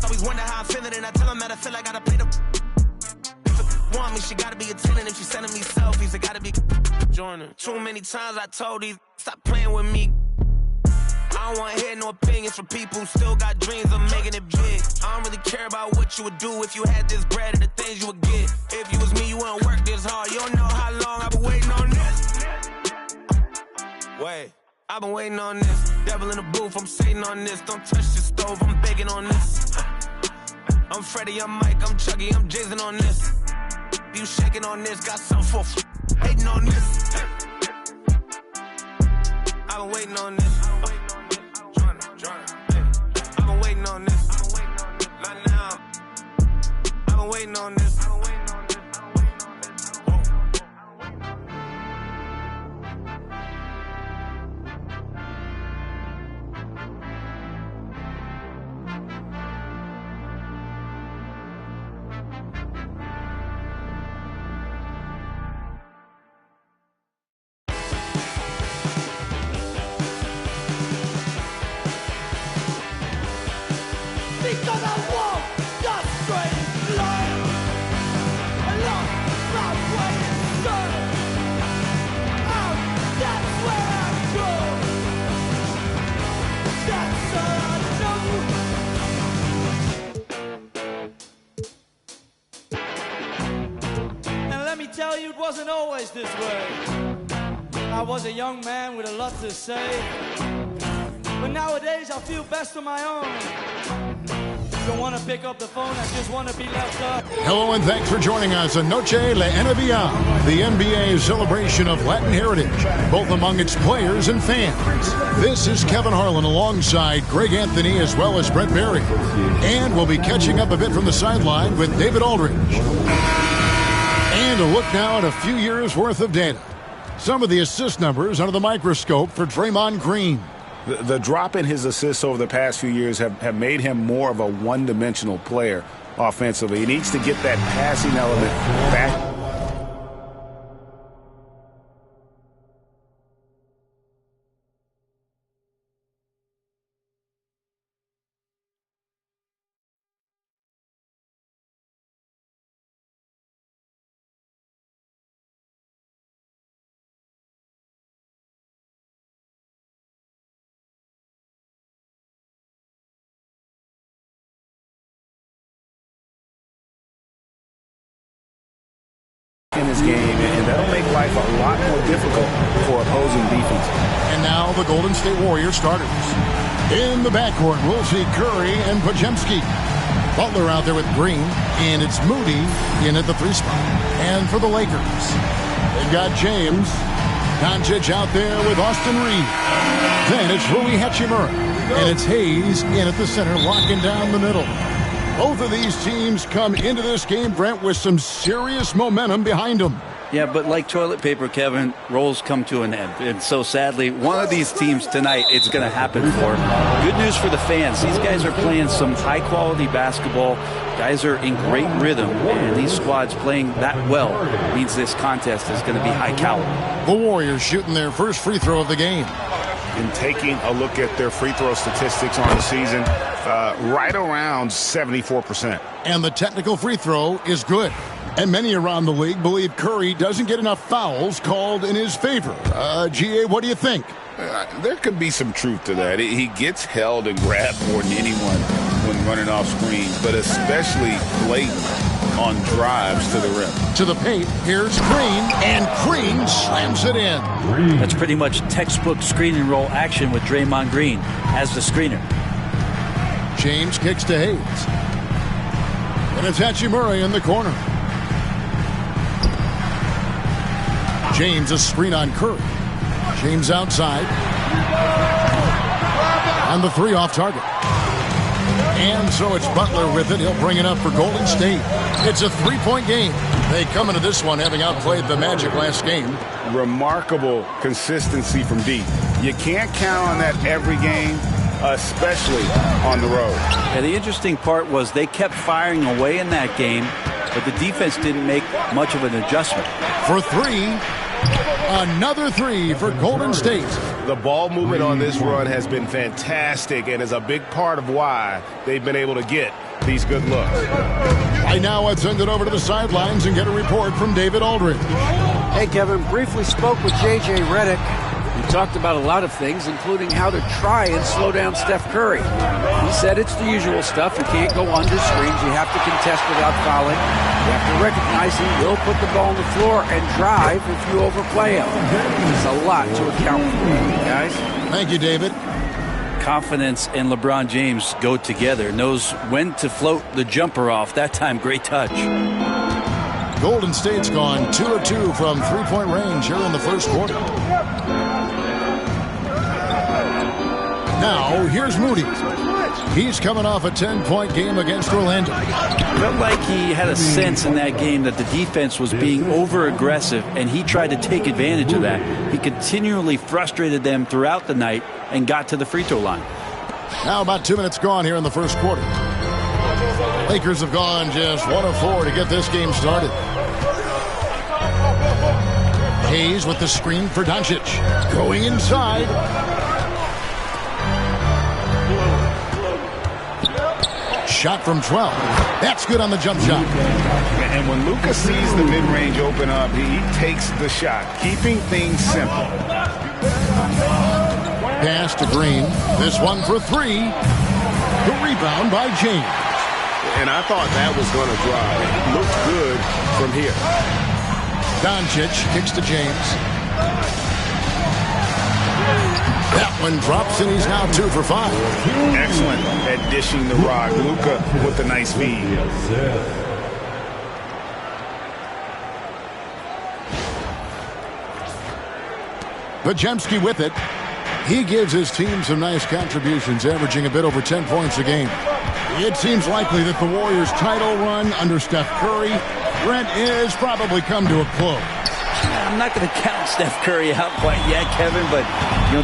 always wonder how I'm feeling, and I tell them that I feel like I gotta pay the. Want me, she gotta be attending. If she's sending me selfies, I gotta be joining. Too many times I told these, stop playing with me. I don't wanna hear no opinions from people who still got dreams of making it big. I don't really care about what you would do if you had this bread and the things you would get. If you was me, you wouldn't work this hard. You don't know how long I've been waiting on this. Wait, I've been waiting on this. Devil in the booth, I'm sitting on this. Don't touch the stove, I'm baking on this. I'm Freddie, I'm Mike, I'm Chucky, I'm Jason on this. You shaking on this, got something for hating on this. I've been waiting on this. I've been waiting on this. Not now. I've been waiting on this. Because I walk the straight line, I lost my way inside. That's where I go. That's all I know. And let me tell you, it wasn't always this way. I was a young man with a lot to say, but nowadays I feel best on my own. Don't want to pick up the phone, I just want to be left up. Hello and thanks for joining us on Noche La NBA, the NBA's celebration of Latin heritage, both among its players and fans. This is Kevin Harlan alongside Greg Anthony as well as Brett Barry. And we'll be catching up a bit from the sideline with David Aldridge. And a look now at a few years worth of data. Some of the assist numbers under the microscope for Draymond Green. The drop in his assists over the past few years have made him more of a one-dimensional player offensively. He needs to get that passing element back. In his game, and that'll make life a lot more difficult for opposing defense. And now the Golden State Warriors starters. In the backcourt, we'll see Curry and Podziemski. Butler out there with Green, and it's Moody in at the 3 spot. And for the Lakers, they've got James, Doncic out there with Austin Reeves. Then it's Rui Hachimura, and it's Hayes in at the center, locking down the middle. Both of these teams come into this game, Brent, with some serious momentum behind them. Yeah, but like toilet paper, Kevin, roles come to an end. And so sadly, one of these teams tonight, it's going to happen for. Good news for the fans. These guys are playing some high-quality basketball. Guys are in great rhythm, and these squads playing that well means this contest is going to be high caliber. The Warriors shooting their first free throw of the game. And taking a look at their free throw statistics on the season, right around 74%. And the technical free throw is good. And many around the league believe Curry doesn't get enough fouls called in his favor. GA, what do you think? There could be some truth to that. He gets held and grabbed more than anyone when running off screens, but especially blatant on drives to the rim. To the paint, here's Green, and Green slams it in. That's pretty much textbook screen and roll action with Draymond Green as the screener. James kicks to Hayes. And it's Hachimura in the corner. James a screen on Curry. James outside. And the 3 off target. And so it's Butler with it. He'll bring it up for Golden State. It's a 3-point game. They come into this one having outplayed the Magic last game. Remarkable consistency from deep. You can't count on that every game, especially on the road. And the interesting part was they kept firing away in that game, but the defense didn't make much of an adjustment. For 3, another 3 for Golden State. The ball movement on this run has been fantastic and is a big part of why they've been able to get these good looks. Right now, let's send it over to the sidelines and get a report from David Aldridge. Hey, Kevin, briefly spoke with J.J. Redick. He talked about a lot of things, including how to try and slow down Steph Curry. He said it's the usual stuff. You can't go under screens. You have to contest without fouling. You have to recognize he will put the ball on the floor and drive if you overplay him. There's a lot to account for, guys. Thank you, David. Confidence and LeBron James go together. Knows when to float the jumper off. That time, great touch. Golden State's gone 2 of 2 from three-point range here in the first quarter. Now, here's Moody. He's coming off a 10-point game against Orlando. Felt like he had a sense in that game that the defense was being over-aggressive, and he tried to take advantage of that. He continually frustrated them throughout the night and got to the free throw line. Now about 2 minutes gone here in the first quarter. Lakers have gone just 1 of 4 to get this game started. Hayes with the screen for Doncic. Going inside. Shot from 12. That's good on the jump shot. And when Luka sees the mid-range open up, he takes the shot, keeping things simple. Pass to Green. This one for 3. The rebound by James. And I thought that was going to drive. It looked good from here. Doncic kicks to James. That one drops, and he's now 2 for 5. Excellent at dishing the rock. Luka with a nice feed. Podziemski with it. He gives his team some nice contributions, averaging a bit over 10 points a game. It seems likely that the Warriors' title run under Steph Curry, Brent, has probably come to a close. I'm not going to count Steph Curry out quite yet, Kevin, but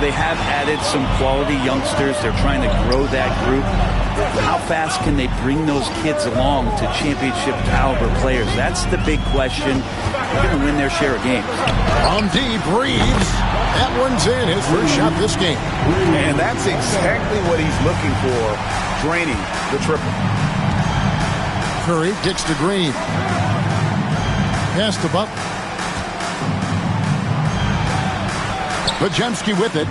they have added some quality youngsters. They're trying to grow that group. How fast can they bring those kids along to championship caliber players? That's the big question. They're going to win their share of games. From deep, Reeves. That one's in, his first shot this game. And that's exactly what he's looking for, draining the triple. Curry kicks to Green. Pass to Butler. Podziemski with it.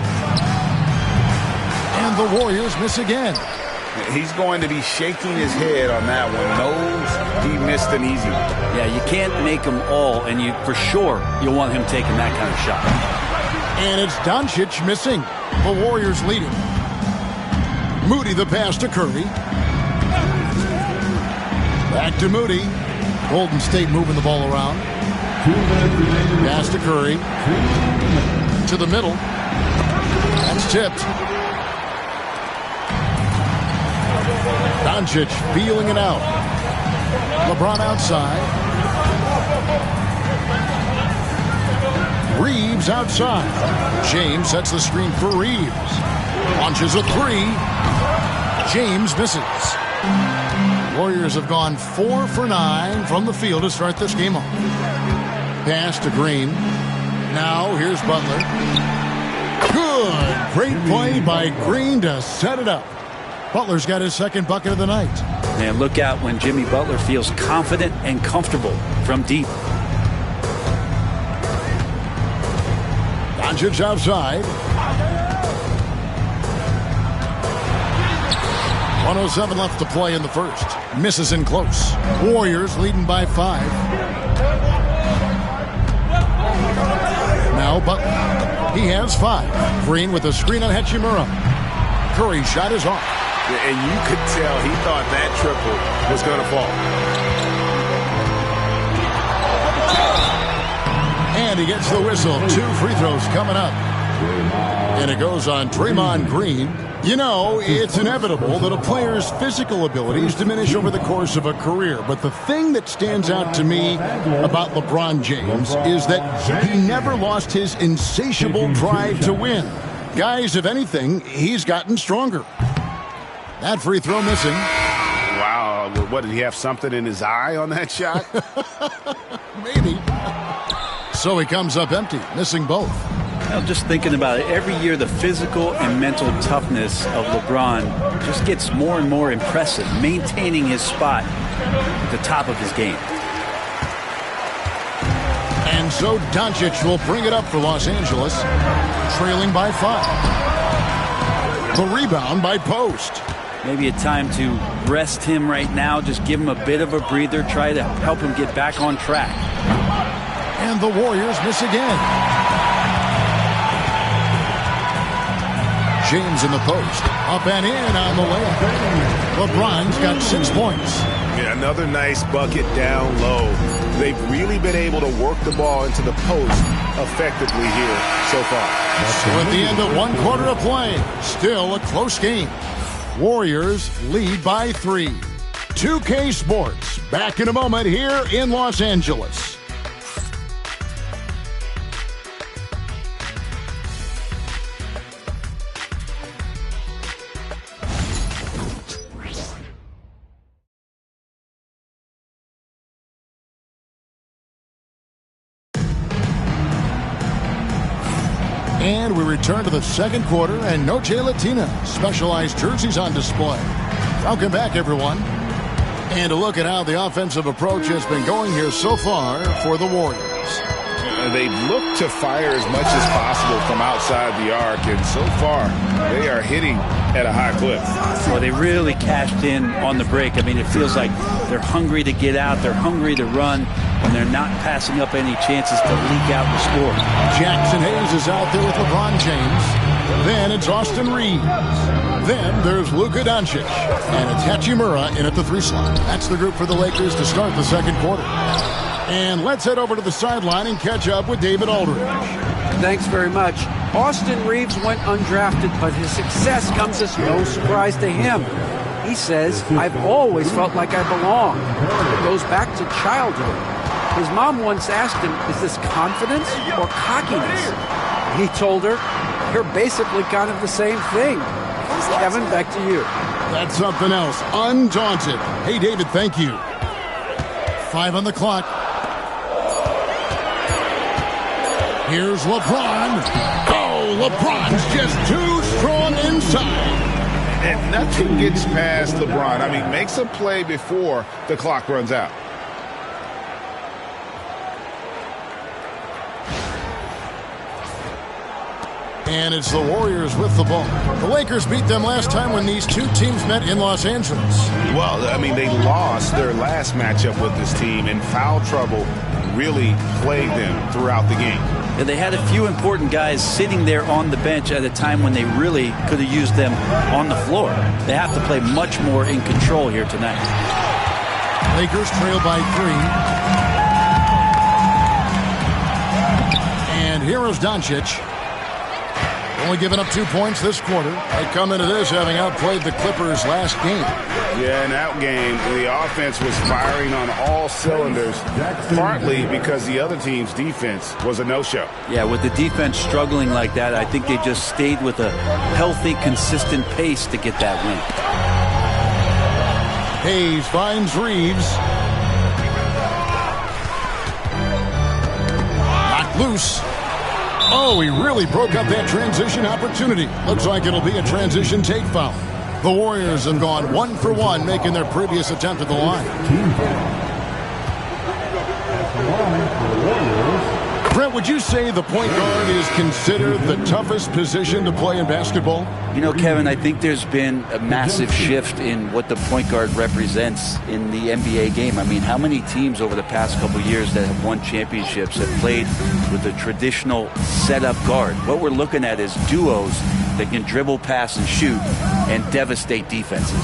And the Warriors miss again. He's going to be shaking his head on that one. Knows he missed an easy one. Yeah, you can't make them all, and for sure you'll want him taking that kind of shot. And it's Doncic missing. The Warriors leading. Moody the pass to Curry. Back to Moody. Golden State moving the ball around. Pass to Curry. To the middle. That's tipped. Doncic feeling it out. LeBron outside. Reeves outside. James sets the screen for Reeves. Launches a 3. James misses. Warriors have gone 4 for 9 from the field to start this game off. Pass to Green. Now here's Butler. Good. Great play by Green to set it up. Butler's got his second bucket of the night. And look out when Jimmy Butler feels confident and comfortable from deep. Doncic outside. 1:07 left to play in the first. Misses in close. Warriors leading by 5. Now Butler. He has 5. Green with a screen on Hachimura. Curry's shot is off. And you could tell he thought that triple was going to fall. And he gets the whistle. 2 free throws coming up. And it goes on Draymond Green. You know, it's inevitable that a player's physical abilities diminish over the course of a career. But the thing that stands out to me about LeBron James is that he never lost his insatiable drive to win. Guys, if anything, he's gotten stronger. That free throw missing. Wow. What, did he have something in his eye on that shot? Maybe. So he comes up empty, missing both. I'm just thinking about it. Every year, the physical and mental toughness of LeBron just gets more and more impressive, maintaining his spot at the top of his game. And so Doncic will bring it up for Los Angeles, trailing by 5. The rebound by Post. Maybe a time to rest him right now, just give him a bit of a breather, try to help him get back on track. And the Warriors miss again. James in the post. Up and in on the layup. LeBron's got 6 points. Yeah, another nice bucket down low. They've really been able to work the ball into the post effectively here so far. So at the end of 1 quarter of play, still a close game. Warriors lead by 3. 2K Sports back in a moment here in Los Angeles. And we return to the second quarter, and no Jay Latina. Specialized jerseys on display. Welcome back, everyone. And a look at how the offensive approach has been going here so far for the Warriors. They look to fire as much as possible from outside the arc, and so far they are hitting at a high clip. Well, they really cashed in on the break. I mean, it feels like they're hungry to get out, they're hungry to run, and they're not passing up any chances to leak out the score. Jackson Hayes is out there with LeBron James. Then it's Austin Reeves. Then there's Luka Doncic. And it's Hachimura in at the 3 slot. That's the group for the Lakers to start the second quarter. And let's head over to the sideline and catch up with David Aldridge. Thanks very much. Austin Reeves went undrafted, but his success comes as no surprise to him. He says, "I've always felt like I belong." It goes back to childhood. His mom once asked him, "Is this confidence or cockiness?" He told her, "You're basically kind of the same thing." Kevin, back to you. That's something else. Undaunted. Hey, David, thank you. 5 on the clock. Here's LeBron. Oh, LeBron's just too strong inside. And nothing gets past LeBron. I mean, makes a play before the clock runs out. And it's the Warriors with the ball. The Lakers beat them last time when these two teams met in Los Angeles. Well, I mean, they lost their last matchup with this team, and foul trouble really plagued them throughout the game. And they had a few important guys sitting there on the bench at a time when they really could have used them on the floor. They have to play much more in control here tonight. Lakers trail by 3. And here is Doncic. Only giving up 2 points this quarter. They come into this having outplayed the Clippers last game. Yeah, in that game, the offense was firing on all cylinders, partly because the other team's defense was a no-show. Yeah, with the defense struggling like that, I think they just stayed with a healthy, consistent pace to get that win. Hayes finds Reeves. Knocked loose. Oh, he really broke up that transition opportunity. Looks like it'll be a transition take foul. The Warriors have gone 1 for 1, making their previous attempt at the line. Brent, would you say the point guard is considered the toughest position to play in basketball? You know, Kevin, I think there's been a massive shift in what the point guard represents in the NBA game. I mean, how many teams over the past couple of years that have won championships have played with a traditional setup guard? What we're looking at is duos that can dribble, pass, and shoot and devastate defenses.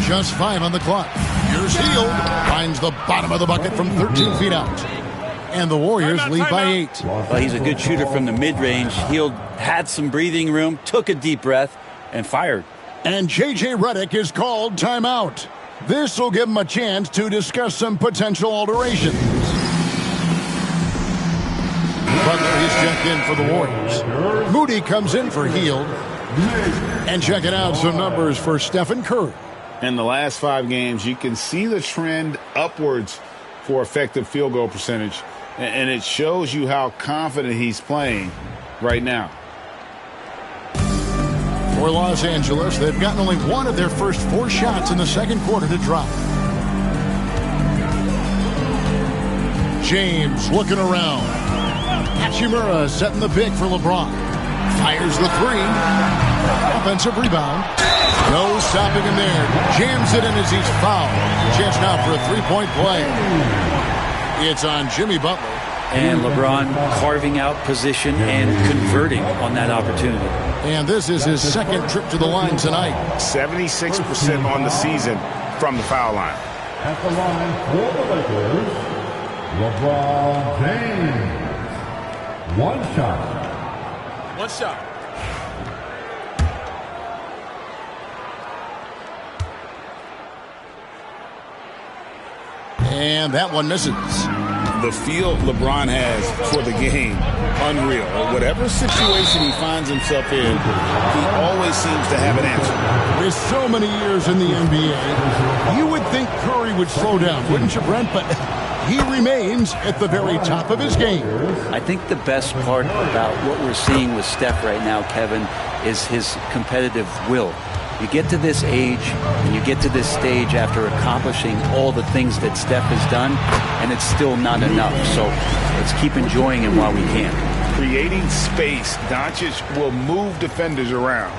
Just 5 on the clock. Here's Hield. Finds the bottom of the bucket from 13 feet out. And the Warriors lead by 8. Well, he's a good shooter from the mid-range. Hield had some breathing room, took a deep breath, and fired. And J.J. Redick is called timeout. This will give him a chance to discuss some potential alterations. Butler is checked in for the Warriors. Moody comes in for Hield. And checking out some numbers for Stephen Curry. In the last 5 games, you can see the trend upwards for effective field goal percentage. And it shows you how confident he's playing right now. For Los Angeles, they've gotten only one of their first 4 shots in the second quarter to drop. James looking around. Hachimura setting the pick for LeBron. Fires the 3. Offensive rebound. No stopping him there. Jams it in as he's fouled. Chance now for a 3-point play. It's on Jimmy Butler. And LeBron carving out position and converting on that opportunity. And this is his second trip to the line tonight. 76% on the season from the foul line. At the line for the Lakers, LeBron James. One shot. And that one misses. The feel LeBron has for the game, unreal. Whatever situation he finds himself in, he always seems to have an answer. With so many years in the NBA, you would think Curry would slow down, wouldn't you, Brent? But he remains at the very top of his game. I think the best part about what we're seeing with Steph right now, Kevin, is his competitive will. You get to this age and you get to this stage after accomplishing all the things that Steph has done, and it's still not enough. So let's keep enjoying him while we can. Creating space, Doncic will move defenders around.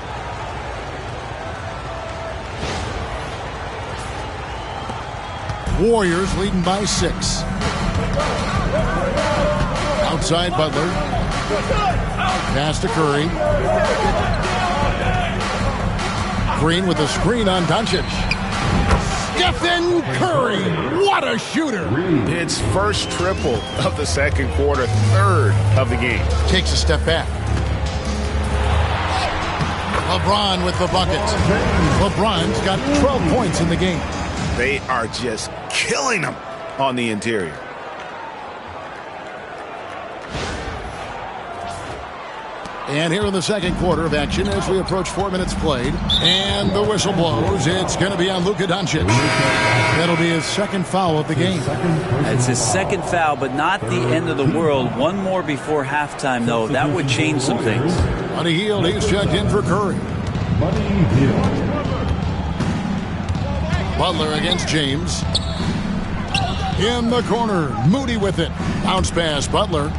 Warriors leading by 6. Outside Butler. Pass to Curry. Green with a screen on Doncic. Stephen Curry, what a shooter. His first triple of the second quarter, third of the game. Takes a step back. LeBron with the bucket. LeBron's got 12 points in the game. They are just killing them on the interior. And here in the second quarter of action as we approach 4 minutes played. And the whistle blows. It's going to be on Luka Doncic. That'll be his second foul of the game. It's his second foul, but not the end of the world. One more before halftime, though. That would change some things. Buddy Hield, he's checked in for Curry. Butler against James. In the corner. Moody with it. Bounce pass. Butler.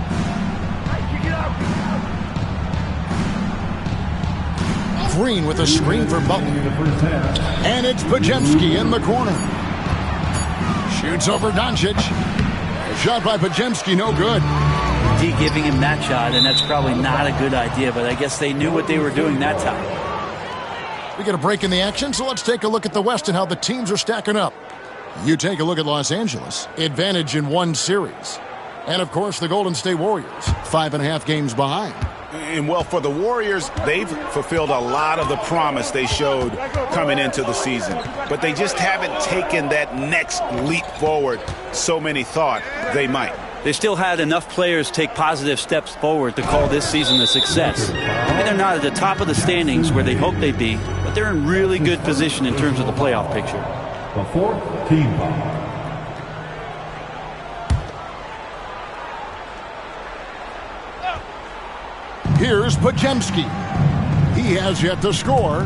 Green with a screen for Butler. And it's Podziemski in the corner. Shoots over Doncic. Shot by Podziemski, no good. D giving him that shot, and that's probably not a good idea, but I guess they knew what they were doing that time. We get a break in the action, so let's take a look at the West and how the teams are stacking up. You take a look at Los Angeles. Advantage in 1 series. And, of course, the Golden State Warriors, 5.5 games behind. And, well, for the Warriors, they've fulfilled a lot of the promise they showed coming into the season. But they just haven't taken that next leap forward so many thought they might. They still had enough players take positive steps forward to call this season a success. And they're not at the top of the standings where they hoped they'd be, but they're in really good position in terms of the playoff picture. The 4th team foul. Here's Podziemski. He has yet to score.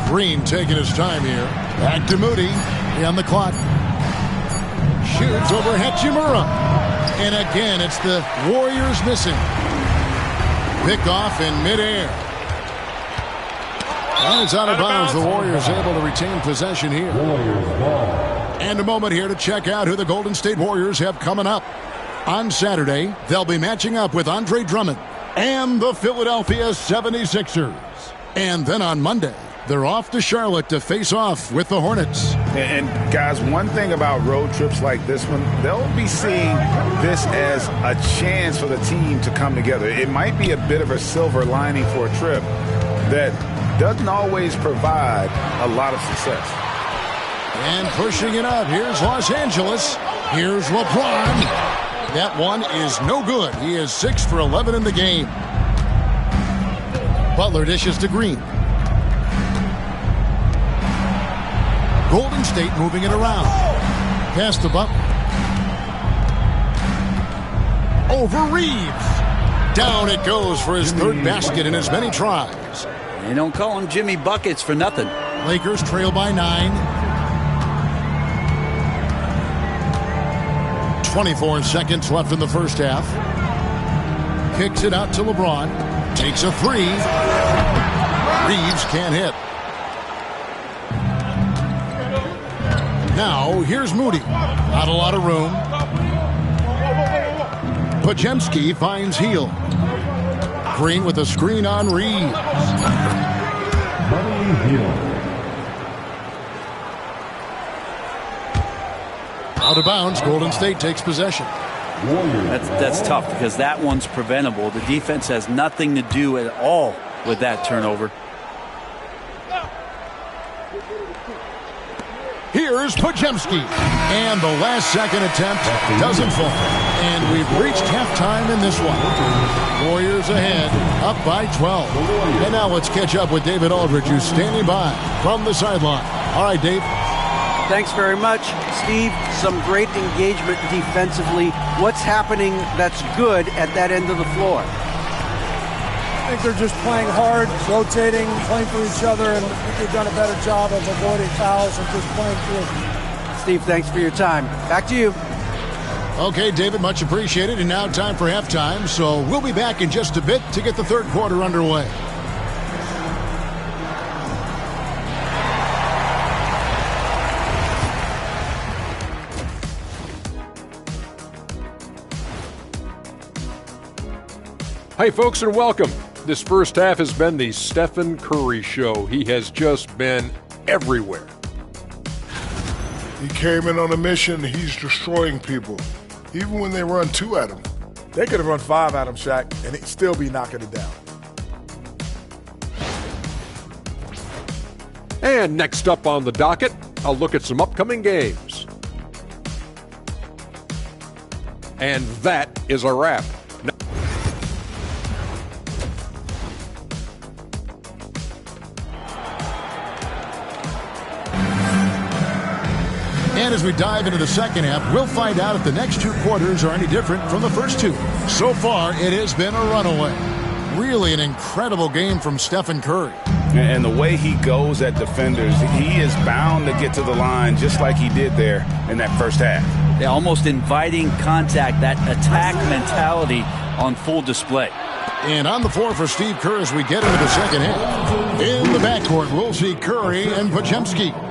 Green taking his time here. Back to Moody. On the clock. Shoots over Hachimura. And again, it's the Warriors missing. Pick off in midair. And it's out of bounds. The Warriors able to retain possession here. And a moment here to check out who the Golden State Warriors have coming up. On Saturday, they'll be matching up with Andre Drummond and the Philadelphia 76ers. And then on Monday, they're off to Charlotte to face off with the Hornets. And guys, one thing about road trips like this one, they'll be seeing this as a chance for the team to come together. It might be a bit of a silver lining for a trip that doesn't always provide a lot of success. And pushing it up, here's Los Angeles. Here's LeBron. That one is no good. He is 6 for 11 in the game. Butler dishes to Green. Golden State moving it around. Pass to Butler. Over Reeves. Down it goes for his third basket in as many tries. They don't call him Jimmy Buckets for nothing. Lakers trail by 9. 24 seconds left in the first half. Kicks it out to LeBron. Takes a 3. Reeves can't hit. Now, here's Moody. Not a lot of room. Podziemski finds Heel. Green with a screen on Reeves. Buddy Hield. Out of bounds, Golden State takes possession. That's tough because that one's preventable. The defense has nothing to do at all with that turnover. Here's Podziemski. And the last second attempt doesn't fall. And we've reached halftime in this one. Warriors ahead, up by 12. And now let's catch up with David Aldridge, who's standing by from the sideline. All right, Dave. Thanks very much, Steve. Some great engagement defensively. What's happening that's good at that end of the floor? I think they're just playing hard, rotating, playing for each other, and I think they've done a better job of avoiding fouls and just playing through. Steve, thanks for your time. Back to you. Okay, David, much appreciated. And now time for halftime. So we'll be back in just a bit to get the third quarter underway. Hey, folks, and welcome. This first half has been the Stephen Curry show. He has just been everywhere. He came in on a mission. He's destroying people, even when they run 2 at him. They could have run 5 at him, Shaq, and he'd still be knocking it down. And next up on the docket, a look at some upcoming games. And that is a wrap. And as we dive into the second half, we'll find out if the next 2 quarters are any different from the first 2. So far, it has been a runaway. Really an incredible game from Stephen Curry. And the way he goes at defenders, he is bound to get to the line just like he did there in that first half. Yeah, almost inviting contact, that attack mentality on full display. And on the floor for Steve Kerr as we get into the second half. In the backcourt, we'll see Curry and Podziemski.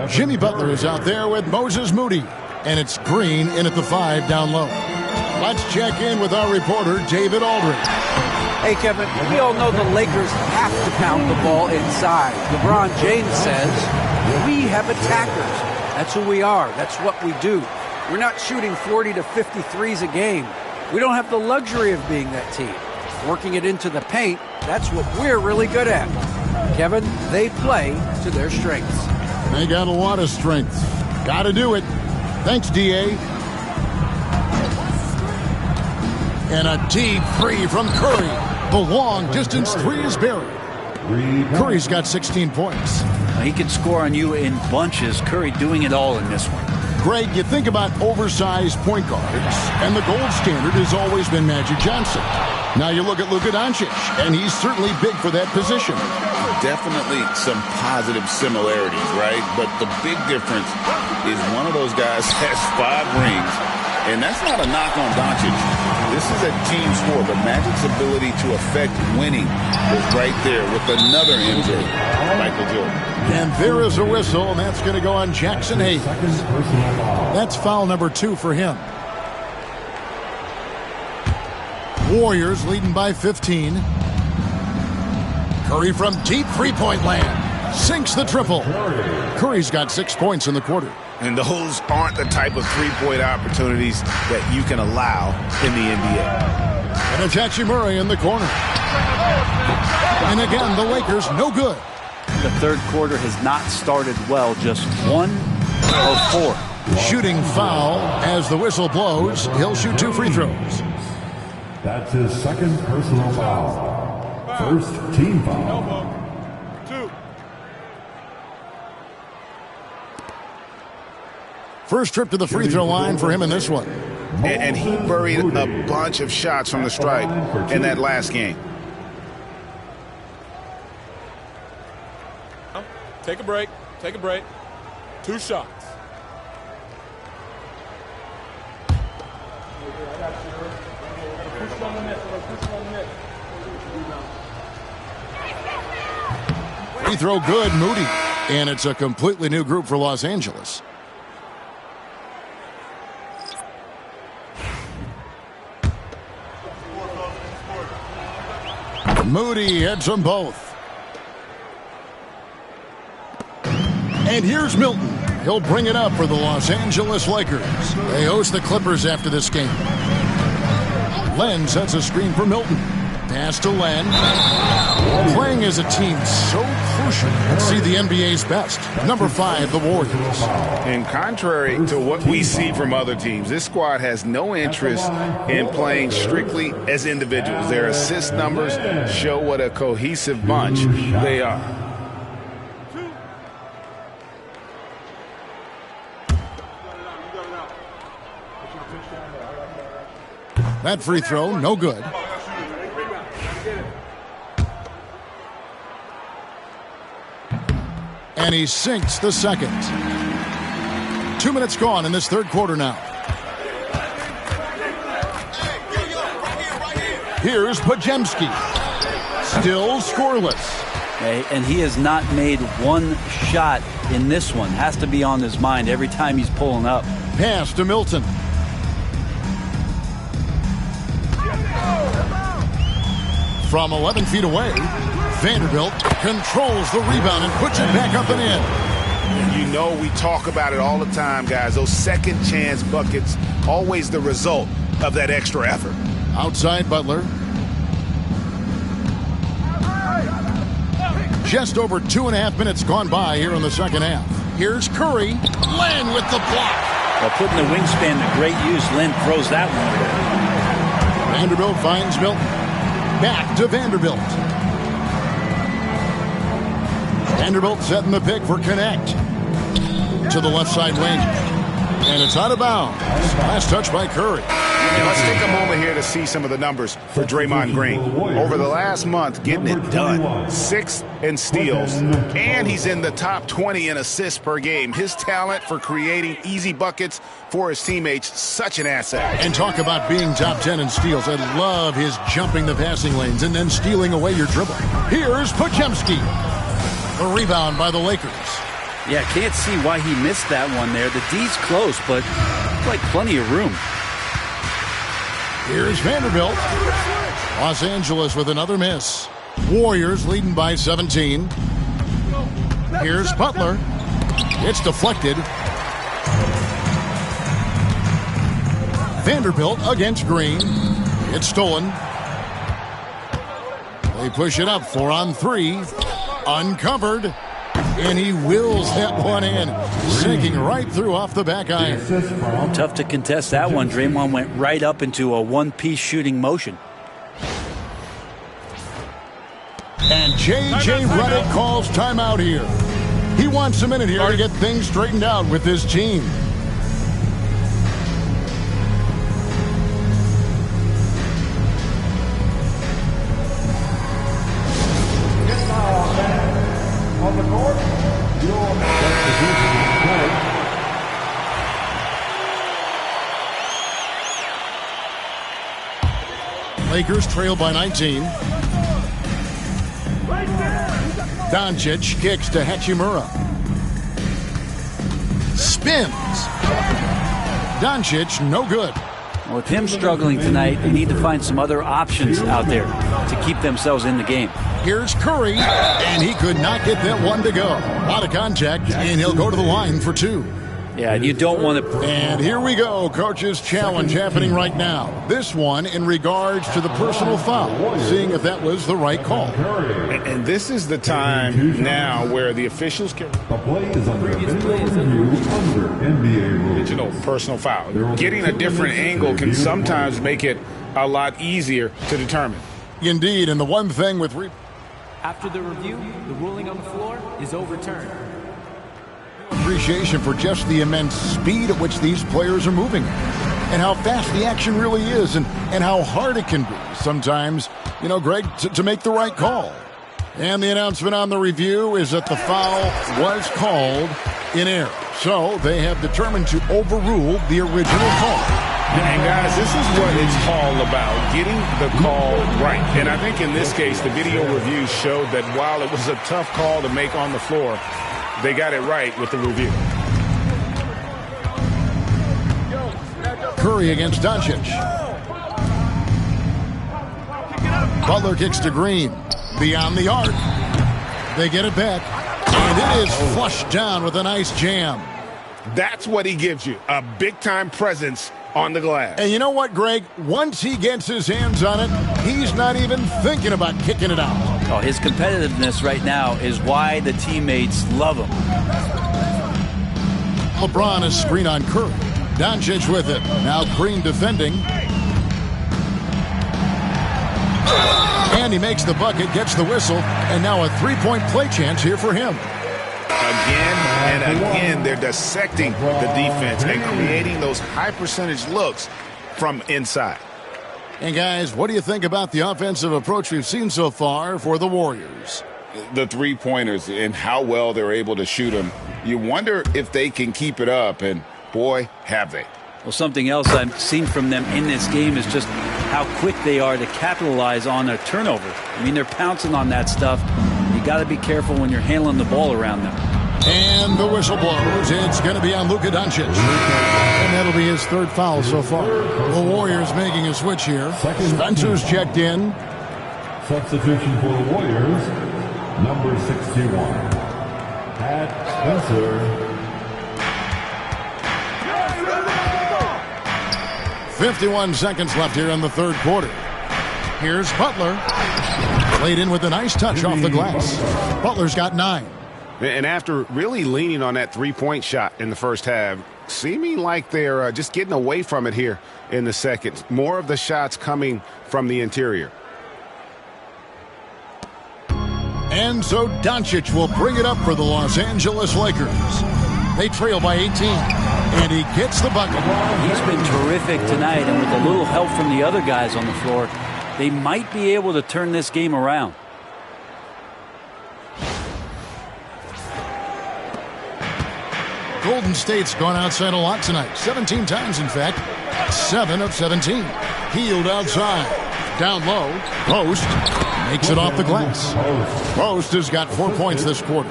Jimmy Butler is out there with Moses Moody. And it's Green in at the 5 down low. Let's check in with our reporter, David Aldridge. Hey, Kevin, we all know the Lakers have to pound the ball inside. LeBron James says, we have attackers. That's who we are. That's what we do. We're not shooting 40 to 53s a game. We don't have the luxury of being that team. Working it into the paint, that's what we're really good at. Kevin, they play to their strengths. They got a lot of strength. Got to do it. Thanks, D.A. And a deep 3 from Curry. The long-distance 3 is buried. Curry's got 16 points. He can score on you in bunches. Curry doing it all in this one. Greg, you think about oversized point guards, and the gold standard has always been Magic Johnson. Now you look at Luka Doncic, and he's certainly big for that position. Definitely some positive similarities, right? But the big difference is one of those guys has 5 rings, and that's not a knock on Doncic. This is a team sport, but Magic's ability to affect winning is right there with another MJ, Michael Jordan. And there is a whistle, and that's going to go on Jackson Hayes. That's foul number 2 for him. Warriors leading by 15. Curry from deep three-point land. Sinks the triple. Curry's got 6 points in the quarter. And those aren't the type of three-point opportunities that you can allow in the NBA. And Ajaxi Murray in the corner. And again, the Lakers no good. The third quarter has not started well, just 1 of 4. Shooting foul as the whistle blows. He'll shoot 2 free throws. That's his second personal foul. First team foul. First trip to the free throw line for him in this one. And he buried a bunch of shots from the stripe in that last game. Take a break. Take a break. 2 shots. Free throw good, Moody. And it's a completely new group for Los Angeles. Moody hits them both. And here's Milton. He'll bring it up for the Los Angeles Lakers. They host the Clippers after this game. Len sets a screen for Milton. Pass to Len. Playing as a team so crucial. Let's see the NBA's best. Number 5, the Warriors. And contrary to what we see from other teams, this squad has no interest in playing strictly as individuals. Their assist numbers show what a cohesive bunch they are. That free throw, no good. And he sinks the second. 2 minutes gone in this third quarter now. Here's Podziemski. Still scoreless. Okay, and he has not made one shot in this one. Has to be on his mind every time he's pulling up. Pass to Milton. From 11 feet away, Vanderbilt controls the rebound and puts it back up and in. And you know we talk about it all the time, guys. Those second chance buckets, always the result of that extra effort. Outside Butler. Just over 2.5 minutes gone by here in the second half. Here's Curry. Len with the block. Well, putting the wingspan to great use, Len throws that one away. Vanderbilt finds Milton. Back to Vanderbilt. Vanderbilt setting the pick for Connect. To the left side wing. And it's out of bounds. Last touch by Curry. And let's take a moment here to see some of the numbers for Draymond Green. Over the last month, getting it done. 6 in steals. And he's in the top 20 in assists per game. His talent for creating easy buckets for his teammates, such an asset. And talk about being top 10 in steals. I love his jumping the passing lanes and then stealing away your dribble. Here's Podziemski. A rebound by the Lakers. Yeah, can't see why he missed that one there. The D's close, but like plenty of room. Here's Vanderbilt. Los Angeles with another miss. Warriors leading by 17. Here's Butler. It's deflected. Vanderbilt against Green. It's stolen. They push it up 4 on 3. Uncovered. And he wills that one in, sinking right through off the back iron. Tough to contest that one. Draymond went right up into a one-piece shooting motion. And J.J. Redick calls timeout here. He wants a minute here to get things straightened out with his team. On the court, your Lakers trail by 19. Doncic kicks to Hachimura. Spins. Doncic, no good. With him struggling tonight, they need to find some other options out there to keep themselves in the game. Here's Curry, and he could not get that one to go. Out of contact, and he'll go to the line for 2. Yeah, you don't want to... And here we go, coach's challenge happening right now. This one in regards to the personal foul, seeing if that was the right call. And this is the time now where the officials can... The play is under review under NBA rules. Digital personal foul. Getting a different angle can sometimes make it a lot easier to determine. Indeed, and the one thing with... After the review, the ruling on the floor is overturned. appreciation for just the immense speed at which these players are moving and how fast the action really is and how hard it can be sometimes, Greg, to make the right call. And the announcement on the review is that the foul was called in error. So they have determined to overrule the original call. And guys, this is what it's all about, getting the call right. And I think in this case, the video review showed that while it was a tough call to make on the floor, they got it right with the review. Curry against Doncic. Butler kicks to Green. Beyond the arc. They get it back. And it is flushed down with a nice jam. That's what he gives you, a big-time presence on the glass. And you know what, Greg? Once he gets his hands on it, he's not even thinking about kicking it out. Oh, his competitiveness right now is why the teammates love him. LeBron is screen on Curry. Doncic with it. Now Green defending. And he makes the bucket, gets the whistle, and now a three-point play chance here for him. Again and again, they're dissecting the defense and creating those high-percentage looks from inside. And, guys, what do you think about the offensive approach we've seen so far for the Warriors? The three-pointers and how well they're able to shoot them. You wonder if they can keep it up, and, boy, have they. Well, something else I've seen from them in this game is just how quick they are to capitalize on a turnover. I mean, they're pouncing on that stuff. You got to be careful when you're handling the ball around them. And the whistle blows. It's going to be on Luka Doncic. And that'll be his third foul so far. The Warriors making a switch here. Spencer's checked in. Substitution for the Warriors, number 61. Pat Spencer. 51 seconds left here in the third quarter. Here's Butler. Played in with a nice touch off the glass. Butler's got 9. And after really leaning on that three-point shot in the first half, seeming like they're just getting away from it here in the second. More of the shots coming from the interior. And so Doncic will bring it up for the Los Angeles Lakers. They trail by 18. And he gets the bucket. He's been terrific tonight, and with a little help from the other guys on the floor, they might be able to turn this game around. Golden State's gone outside a lot tonight. 17 times, in fact. 7 of 17. Healed outside. Down low. Post. Makes it off the glass. Post has got 4 points this quarter.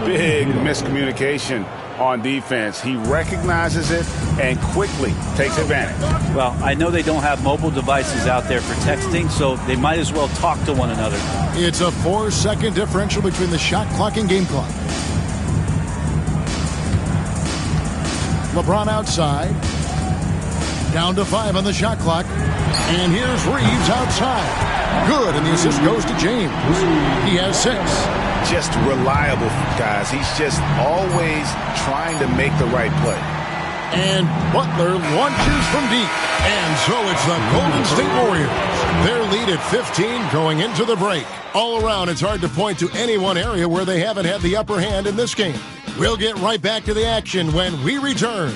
Big miscommunication on defense. He recognizes it and quickly takes advantage. Well, I know they don't have mobile devices out there for texting, so they might as well talk to one another. It's a 4-second differential between the shot clock and game clock. LeBron outside. Down to 5 on the shot clock. And here's Reeves outside. Good, and the assist goes to James. He has 6. Just reliable, guys. He's just always trying to make the right play. And Butler launches from deep. And so it's the Golden State Warriors. Their lead at 15 going into the break. All around, it's hard to point to any one area where they haven't had the upper hand in this game. We'll get right back to the action when we return.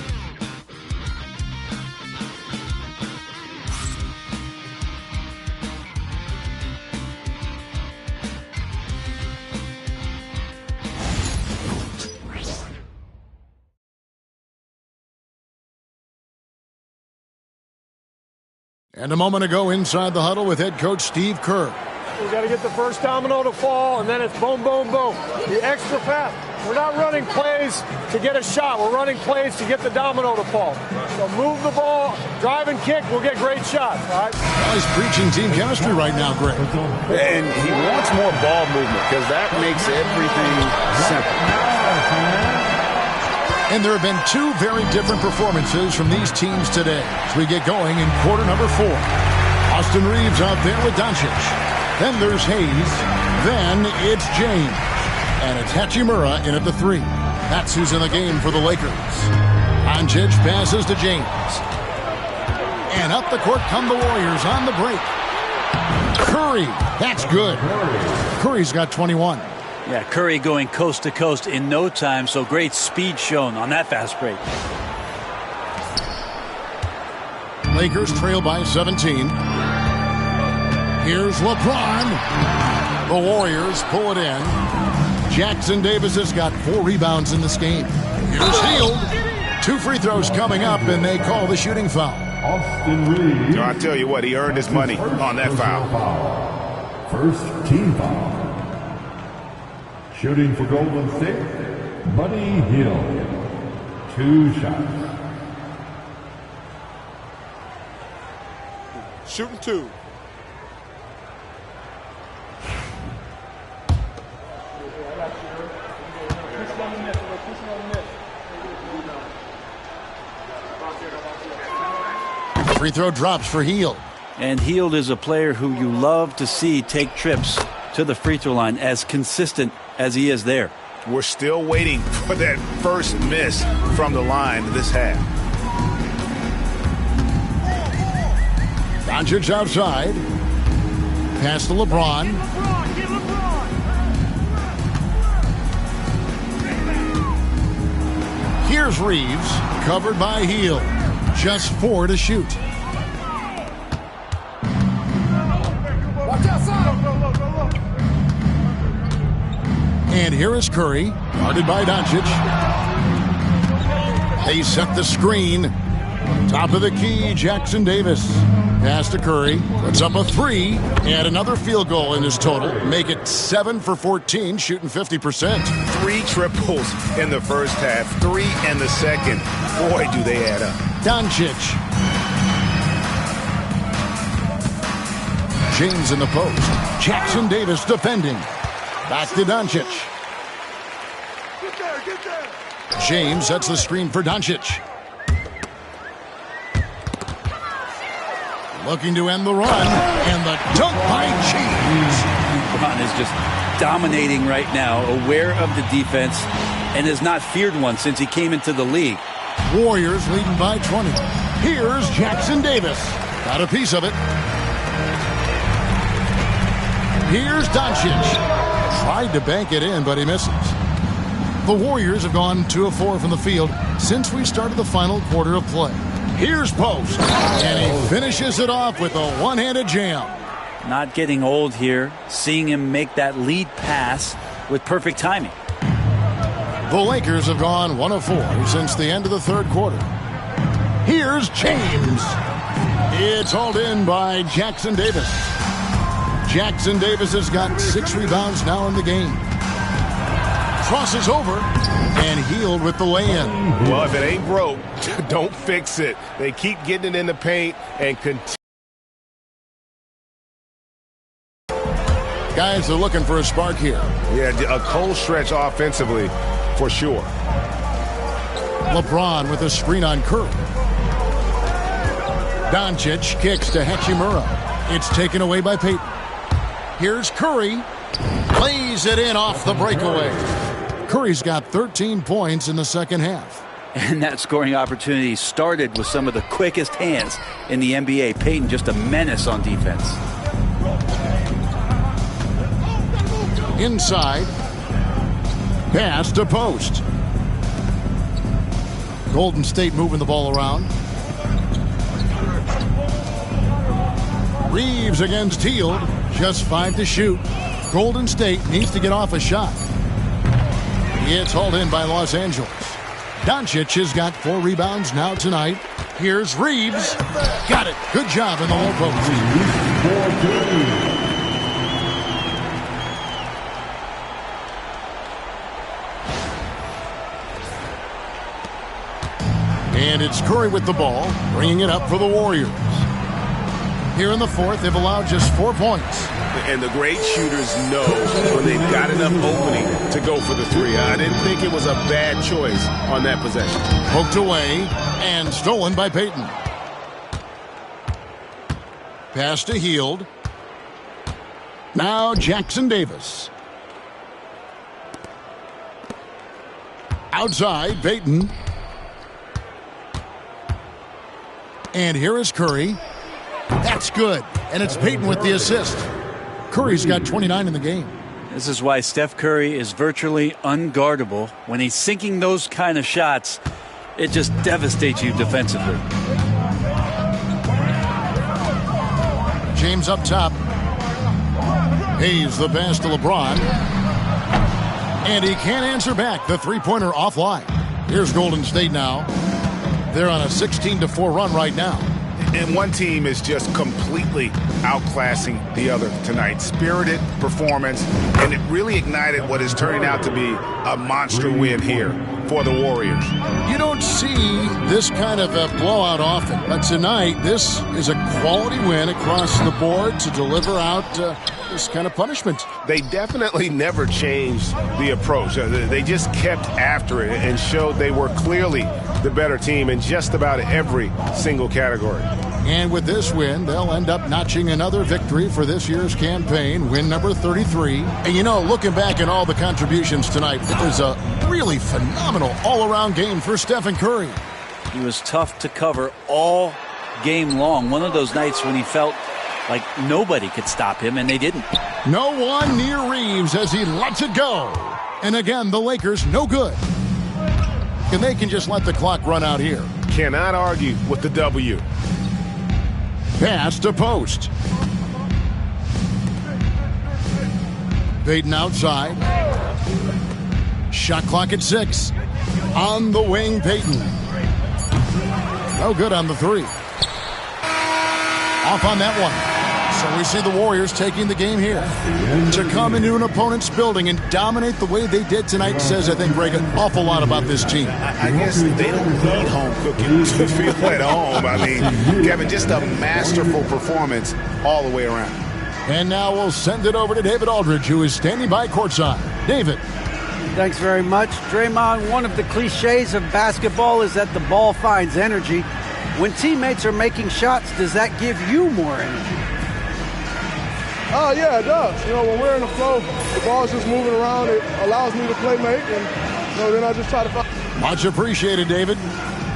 And a moment ago inside the huddle with head coach Steve Kerr. We got to get the first domino to fall, and then it's boom, boom, boom. The extra fast. We're not running plays to get a shot. We're running plays to get the domino to fall. So move the ball, drive and kick, we'll get great shots, all right? Well, he's preaching team chemistry right now, Greg. And he wants more ball movement because that makes everything simple. And there have been 2 very different performances from these teams today as we get going in quarter number 4. Austin Reeves out there with Doncic. Then there's Hayes. Then it's James. And it's Hachimura in at the 3. That's who's in the game for the Lakers. Doncic passes to James. And up the court come the Warriors on the break. Curry. That's good. Curry's got 21. Yeah, Curry going coast to coast in no time, so great speed shown on that fast break. Lakers trail by 17. Here's LeBron. The Warriors pull it in. Jackson Davis has got 4 rebounds in this game. Here's Hield. 2 free throws coming up, and they call the shooting foul. Austin Reeves. I tell you what, he earned his money on that foul. First team foul. Shooting for Golden State, Buddy Hield. 2 shots. Shooting 2. Free throw drops for Hield. And Hield is a player who you love to see take trips to the free throw line, as consistent as he is there. We're still waiting for that first miss from the line this half. Doncic outside. Pass to LeBron. Here's Reeves, covered by Hield. Just 4 to shoot. And here is Curry, guarded by Doncic. They set the screen. Top of the key, Jackson Davis. Pass to Curry. Puts up a 3 and another field goal in his total. Make it 7 for 14, shooting 50%. 3 triples in the first half, 3 in the second. Boy, do they add up. Doncic. James in the post. Jackson Davis defending. Back to Doncic. James sets the screen for Doncic. Looking to end the run, and the dunk by James. LeBron is just dominating right now, aware of the defense, and has not feared one since he came into the league. Warriors leading by 20. Here's Jackson Davis. Got a piece of it. Here's Doncic. Tried to bank it in, but he misses. The Warriors have gone 2 of 4 from the field since we started the final quarter of play. Here's Post, and he finishes it off with a one-handed jam. Not getting old here, seeing him make that lead pass with perfect timing. The Lakers have gone 1 of 4 since the end of the third quarter. Here's James. It's hauled in by Jackson Davis. Jackson Davis has got 6 rebounds now in the game. Crosses over, and Hield with the lay-in. Well, if it ain't broke, don't fix it. They keep getting it in the paint and continue. Guys are looking for a spark here. Yeah, a cold stretch offensively, for sure. LeBron with a screen on Curry. Doncic kicks to Hachimura. It's taken away by Payton. Here's Curry. Lays it in off the breakaway. Curry's got 13 points in the second half. And that scoring opportunity started with some of the quickest hands in the NBA. Payton just a menace on defense. Inside. Pass to Post. Golden State moving the ball around. Reeves against Hield. Just 5 to shoot. Golden State needs to get off a shot. It's hauled in by Los Angeles. Doncic has got 4 rebounds now tonight. Here's Reeves. Got it. Good job in the low post. And it's Curry with the ball, bringing it up for the Warriors. Here in the fourth, they've allowed just 4 points. And the great shooters know when they've got enough opening to go for the 3. I didn't think it was a bad choice on that possession. Poked away and stolen by Payton. Pass to Hield. Now Jackson Davis. Outside, Payton. And here is Curry. That's good. And it's Payton with the assist. Curry's got 29 in the game. This is why Steph Curry is virtually unguardable. When he's sinking those kind of shots, it just devastates you defensively. James up top. Hayes the pass to LeBron. And he can't answer back. The three-pointer offline. Here's Golden State now. They're on a 16-4 run right now. And one team is just completely outclassing the other tonight. Spirited performance, and it really ignited what is turning out to be a monster win here for the Warriors. You don't see this kind of a blowout often, but tonight this is a quality win across the board to deliver out this kind of punishment. They definitely never changed the approach. They just kept after it and showed they were clearly the better team in just about every single category. And with this win, they'll end up notching another victory for this year's campaign, win number 33. And you know, looking back at all the contributions tonight, it was a really phenomenal all-around game for Stephen Curry. He was tough to cover all game long. One of those nights when he felt like nobody could stop him, and they didn't. No one near Reeves as he lets it go. And again, the Lakers no good. And they can just let the clock run out here. Cannot argue with the W. Pass to Post. Payton outside. Shot clock at 6. On the wing, Payton. No good on the three. Off on that one. So we see the Warriors taking the game here. To come into an opponent's building and dominate the way they did tonight says, I think, Greg, an awful lot about this team. I guess they don't need home cooking to feel at home. I mean, Kevin, just a masterful performance all the way around. And now we'll send it over to David Aldridge, who is standing by courtside. David. Thanks very much. Draymond, one of the cliches of basketball is that the ball finds energy. When teammates are making shots, does that give you more energy? Yeah, it does. You know, when we're in the flow, the ball's just moving around. It allows me to play make, and then I just try to find. Much appreciated, David.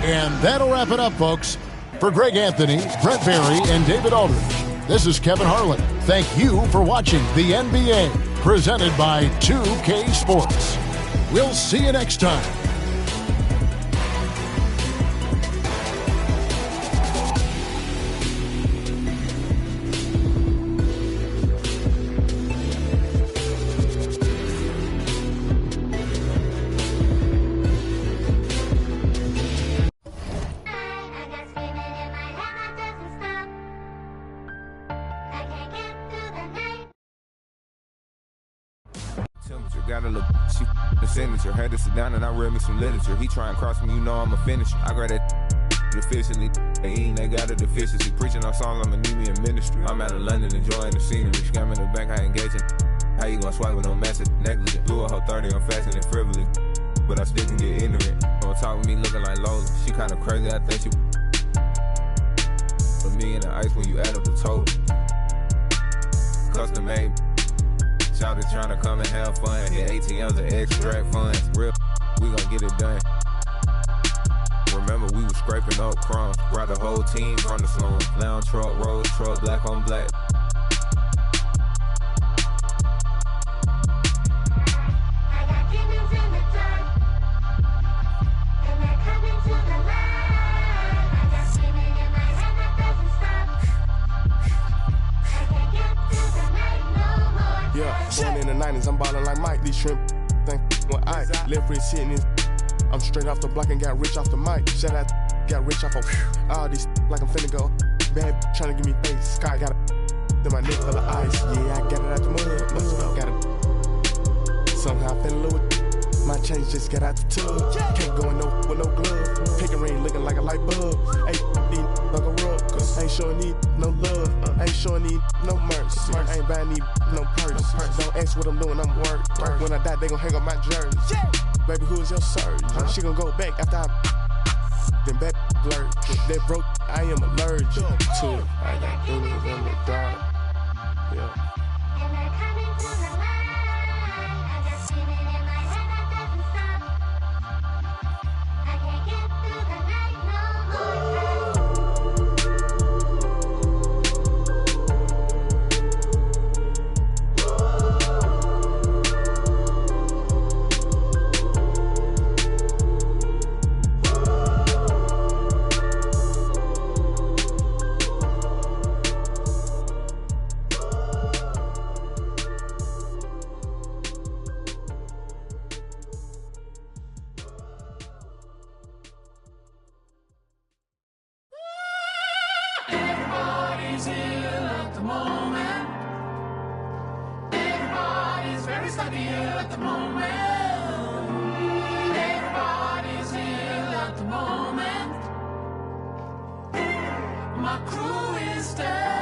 And that'll wrap it up, folks. For Greg Anthony, Brett Barry, and David Aldridge, this is Kevin Harlan. Thank you for watching the NBA, presented by 2K Sports. We'll see you next time. Got a little she the signature. Had to sit down and I read me some literature. He try and cross me, you know I'm a finisher. I grab that efficiently. They got a deficiency. Preaching our songs, I'ma need me in ministry. I'm out of London enjoying the scenery. Scamming the bank, I engaging. How you gonna swipe with no message? Negligent. Blew a whole 30, I'm fasting and frivolous. But I still can get ignorant. Don't talk with me looking like Lola. She kinda crazy, I think she a million in ice when you add up the total. Custom made. Shouted trying to come and have fun. Hit ATMs and extract funds. Real, we gon' get it done. Remember, we was scraping up crumbs. Brought the whole team from the slum. Lounge truck, road truck, black on black. Yeah, born in the 90s, I'm ballin' like Mike. These shrimp think with ice. Left wrist hitting this. I'm straight off the block and got rich off the mic. Shout out, got rich off of all these like I'm finna go. Bad tryna give me face. Sky got a my neck full of ice. Yeah, I got it out the mud. Got it. Somehow I fell in love with my change just got out the tub. Can't go in no with no glove. Pick a ring looking like a light bulb. Ain't need like a rug. Ain't sure need no love. Ain't sure need no mercy. Ain't buying need no purse. Don't ask what I'm doing, I'm work. When I die, they gon' hang up my jersey. Baby, who is your surgeon? She gon' go back after I then back blurred. That broke, I am allergic to it. I got demons in the dark. Yeah. moment. Everybody's very stuck ill at the moment. Everybody's ill at the moment. My crew is dead.